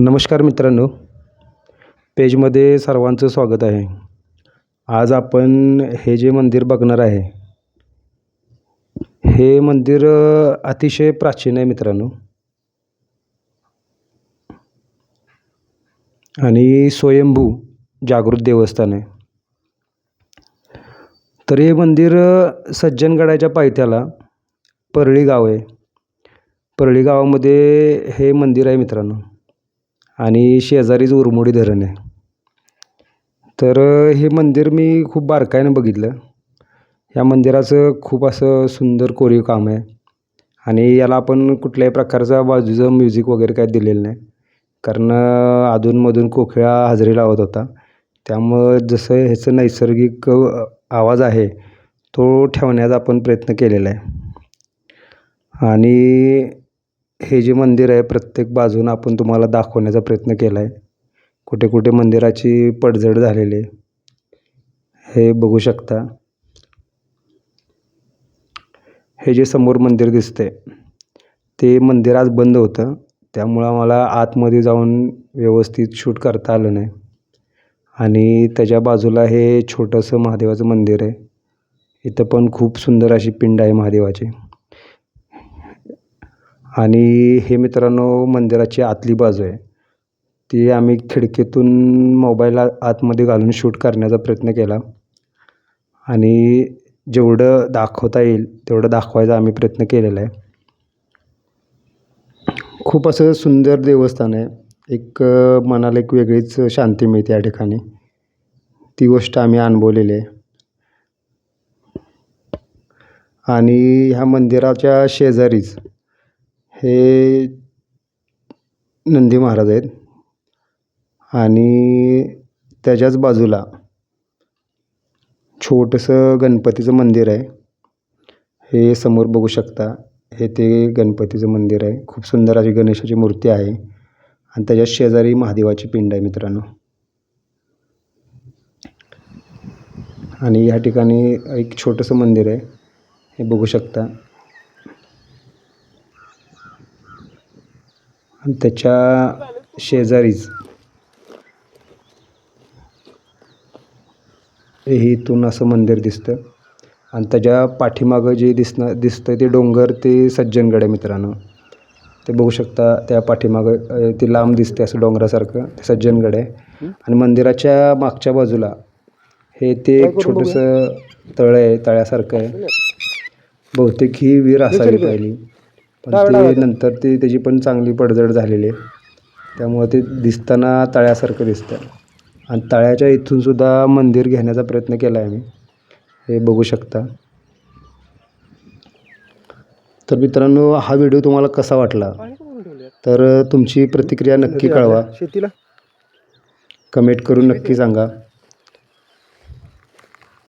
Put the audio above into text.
नमस्कार मित्रांनो, पेजमध्ये सर्वांचं स्वागत आहे. आज आपण हे जे मंदिर बघणार आहे, हे मंदिर अतिशय प्राचीन आहे मित्रांनो आणि स्वयंभू जागृत देवस्थान आहे. तर हे मंदिर सज्जनगडाच्या पायथ्याला परळी गाव आहे. परळी गावामध्ये हे मंदिर आहे मित्रांनो आणि शेजारीच उरमोडी धरण आहे. तर हे मंदिर मी खूप बारकाईनं बघितलं. या मंदिराचं खूप असं सुंदर कोरीव काम आहे आणि याला आपण कुठल्याही प्रकारचा बाजूचं म्युझिक वगैरे काय दिलेलं नाही, कारण अधूनमधून कोकिळा हजेरी लावत होता. त्यामुळं जसं ह्याचं नैसर्गिक आवाज आहे तो ठेवण्याचा आपण प्रयत्न केलेला आहे. आणि हे जे मंदिर आहे प्रत्येक बाजूनं आपण तुम्हाला दाखवण्याचा प्रयत्न केला आहे. कुठे कुठे मंदिराची पडझड झालेली आहे, हे बघू शकता. हे जे समोर मंदिर दिसतंय ते मंदिर आज बंद होतं, त्यामुळं आम्हाला आतमध्ये जाऊन व्यवस्थित शूट करता आलं नाही. आणि त्याच्या बाजूला हे छोटंसं महादेवाचं मंदिर आहे. इथं पण खूप सुंदर अशी पिंड आहे महादेवाची. आणि हे मित्रांनो मंदिराची आतली बाजू आहे, ती आम्ही खिडकीतून मोबाईल आतमध्ये घालून शूट करण्याचा प्रयत्न केला आणि जेवढं दाखवता येईल तेवढं दाखवायचा आम्ही प्रयत्न केलेला आहे. खूप असं सुंदर देवस्थान आहे. एक मनाला एक वेगळीच शांती मिळते या ठिकाणी. ती गोष्ट आम्ही अनुभवलेली आहे. आणि ह्या मंदिराच्या शेजारीच हे नंदी महाराज आहेत आणि त्याच्याच बाजूला छोटंसं गणपतीचं मंदिर आहे. हे समोर बघू शकता, हे ते गणपतीचं मंदिर आहे. खूप सुंदर अशी गणेशाची मूर्ती आहे आणि त्याच्या शेजारी महादेवाची पिंड आहे मित्रांनो. आणि ह्या ठिकाणी एक छोटंसं मंदिर आहे, हे बघू शकता. आणि त्याच्या शेजारीच हे इथून असं मंदिर दिसतं आणि त्याच्या पाठीमागं जे दिसतं ते डोंगर, ते सज्जनगड आहे मित्रांनो. ते बघू शकता, त्या पाठीमागं ते लांब दिसते असं डोंगरासारखं, ते सज्जनगड आहे. आणि मंदिराच्या मागच्या बाजूला हे ते एक छोटंसं तळं आहे, तळ्यासारखं आहे. बहुतेक ही विहीर असावी पहिली, पण ते नंतर त्याची पण चांगली पडझड झालेली आहे, त्यामुळं ते दिसताना तळ्यासारखं दिसतं. आणि तळ्याच्या इथून सुद्धा मंदिर घेण्याचा प्रयत्न केला आहे आम्ही, हे बघू शकता. तर मित्रांनो, हा व्हिडिओ तुम्हाला कसा वाटला तर तुमची प्रतिक्रिया नक्की कळवा, कमेंट करून नक्की सांगा.